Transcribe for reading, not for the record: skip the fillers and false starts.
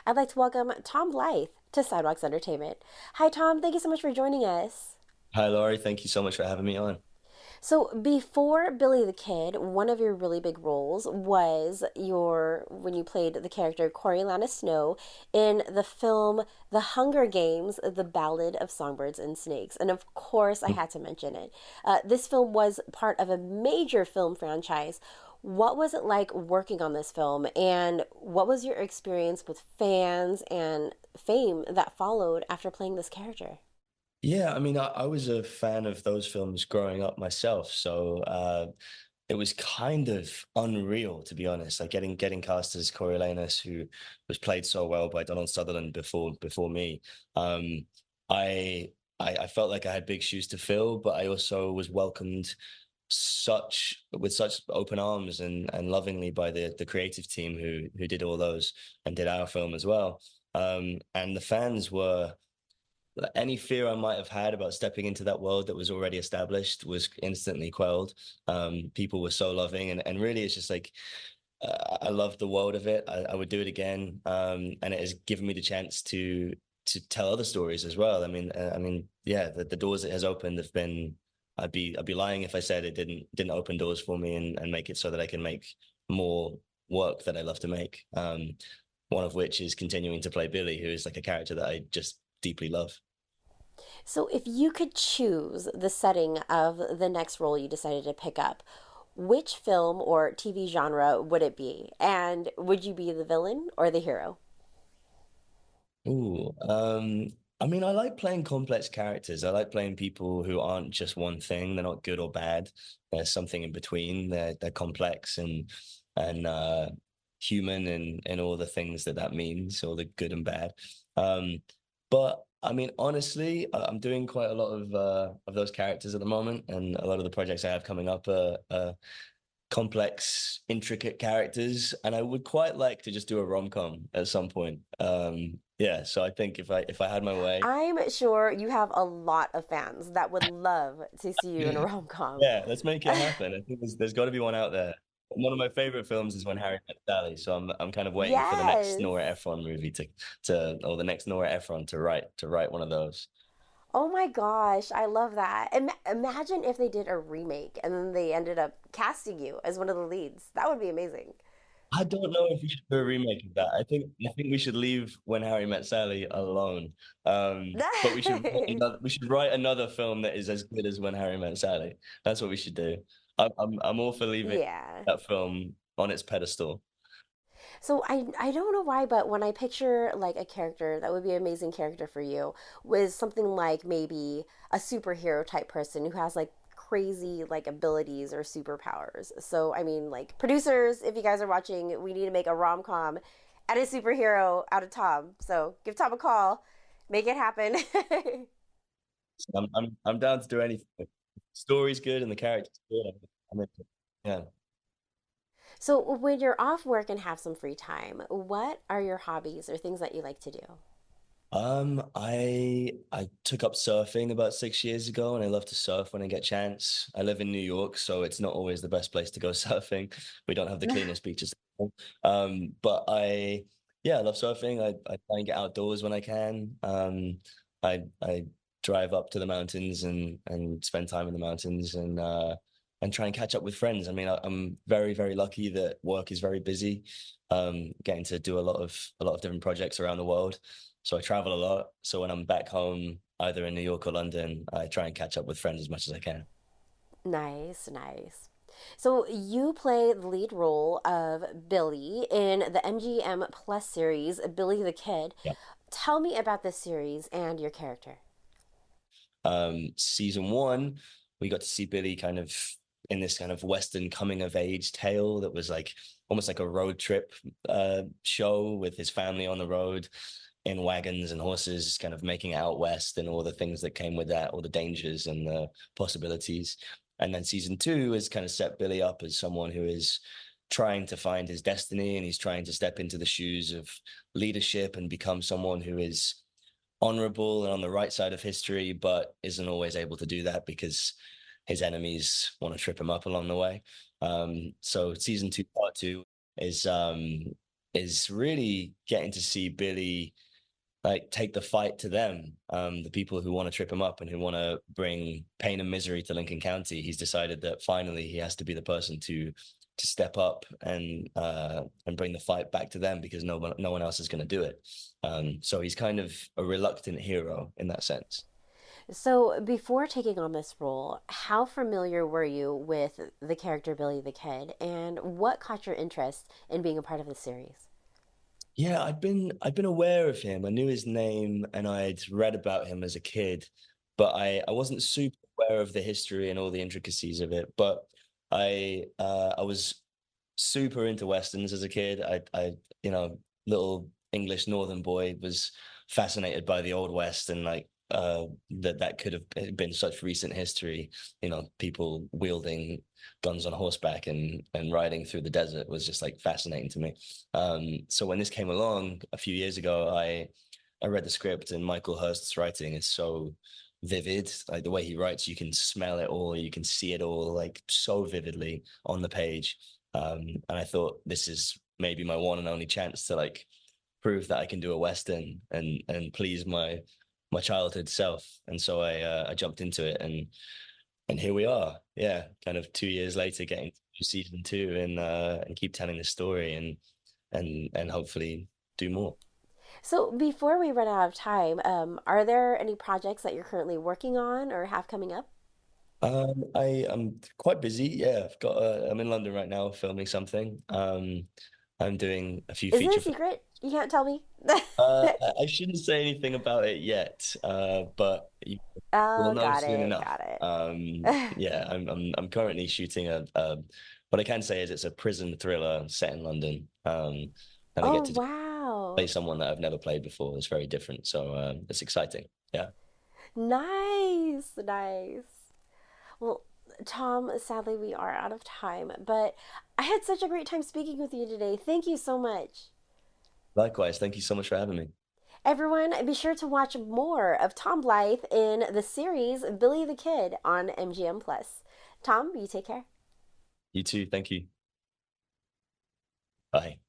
I'd like to welcome Tom Blyth to Sidewalks Entertainment. Hi, Tom. Thank you so much for joining us. Hi, Laurie. Thank you so much for having me on. So, before Billy the Kid, one of your really big roles was your when you played the character Coriolanus Snow in the film The Hunger Games: The Ballad of Songbirds and Snakes. And of course, I had to mention it. This film was part of a major film franchise. What was it like working on this film, and what was your experience with fans and fame that followed after playing this character? Yeah, I was a fan of those films growing up myself, so it was kind of unreal, to be honest. Like getting cast as Coriolanus, who was played so well by Donald Sutherland before me. Um, I, I felt like I had big shoes to fill, but I also was welcomed such open arms and lovingly by the creative team who did all those and did our film as well. And the fans were any fear I might have had about stepping into that world that was already established was instantly quelled. People were so loving, and really, it's just like I love the world of it. I would do it again, and it has given me the chance to tell other stories as well. Yeah, the doors it has opened have been. I'd be lying if I said it didn't open doors for me and make it so that I can make more work that I love to make. One of which is continuing to play Billy, who is like a character that I just deeply love. So, if you could choose the setting of the next role you decided to pick up, which film or TV genre would it be? And would you be the villain or the hero? Ooh, I like playing complex characters. I like playing people who aren't just one thing. They're not good or bad. There's something in between. They're complex and human and all the things that means, all the good and bad. But honestly, I'm doing quite a lot of those characters at the moment, and a lot of the projects I have coming up are complex, intricate characters, and I would quite like to just do a rom-com at some point. Yeah, so I think if I had my way, I'm sure you have a lot of fans that would love to see you in a yeah, rom com. yeah, let's make it happen. I think there's got to be one out there. One of my favorite films is When Harry Met Sally, so I'm kind of waiting for the next Yes. Nora Ephron movie to or the next Nora Ephron to write one of those. Oh my gosh, I love that. Imagine if they did a remake and then they ended up casting you as one of the leads. That would be amazing. I don't know if we should do a remake of that. I think we should leave When Harry Met Sally alone. But we should write another film that is as good as When Harry Met Sally. That's what we should do. I'm all for leaving Yeah. that film on its pedestal. So I don't know why, but when I picture like a character that would be an amazing character for you was something like maybe a superhero type person who has like crazy like abilities or superpowers. So I mean like producers, if you guys are watching, we need to make a rom com and a superhero out of Tom. So give Tom a call, make it happen. I'm down to do anything. The story's good and the character's good. I'm into it. Yeah. So when you're off work and have some free time, what are your hobbies or things that you like to do? I took up surfing about 6 years ago, and I love to surf when I get chance. I live in New York, so it's not always the best place to go surfing. We don't have the cleanest beaches. But yeah, I love surfing. I try and get outdoors when I can. I drive up to the mountains and spend time in the mountains and try and catch up with friends. I'm very, very lucky that work is very busy. Getting to do a lot of different projects around the world. So I travel a lot. So when I'm back home, either in New York or London, I try and catch up with friends as much as I can. Nice, nice. So you play the lead role of Billy in the MGM Plus series, Billy the Kid. Yeah. Tell me about this series and your character. Season one, we got to see Billy kind of in this kind of Western coming of age tale that was like almost like a road trip show with his family on the road in wagons and horses, kind of making it out west and all the things that came with that, all the dangers and the possibilities. And then season two is kind of set Billy up as someone who is trying to find his destiny, and he's trying to step into the shoes of leadership and become someone who is honorable and on the right side of history, but isn't always able to do that because his enemies want to trip him up along the way. So season two, part two is is really getting to see Billy like take the fight to them, the people who want to trip him up and who want to bring pain and misery to Lincoln County. He's decided that finally he has to be the person to step up and bring the fight back to them because no one else is going to do it. So he's kind of a reluctant hero in that sense. So, before taking on this role, how familiar were you with the character Billy the Kid, and what caught your interest in being a part of the series? Yeah, I'd been aware of him. I knew his name and I'd read about him as a kid, but I wasn't super aware of the history and all the intricacies of it. But I was super into westerns as a kid. Little English northern boy was fascinated by the old west and like that could have been such recent history. People wielding guns on horseback and riding through the desert was just like fascinating to me. So when this came along a few years ago, I read the script, and Michael Hurst's writing is so vivid. Like the way he writes, you can smell it all, you can see it all, like so vividly on the page. And I thought this is maybe my one and only chance to like prove that I can do a western and please my childhood self. And so I jumped into it, and here we are. Yeah, kind of 2 years later, getting to season two and keep telling the story and hopefully do more. So, before we run out of time, are there any projects that you're currently working on or have coming up? I'm quite busy. Yeah, I'm in London right now filming something. I'm doing a few Is it feature a films. secret? You can't tell me? I shouldn't say anything about it yet, but you will Oh, know got soon it, enough. got it. Yeah, I'm currently shooting a what I can say is it's a prison thriller set in London. And I Oh, get to play wow. someone that I've never played before. It's very different, so it's exciting. Yeah. Nice, nice. Well, Tom, sadly, we are out of time, but I had such a great time speaking with you today. Thank you so much. Likewise, thank you so much for having me. Everyone, be sure to watch more of Tom Blyth in the series Billy the Kid on MGM Plus. Tom, you take care. You too. Thank you. Bye.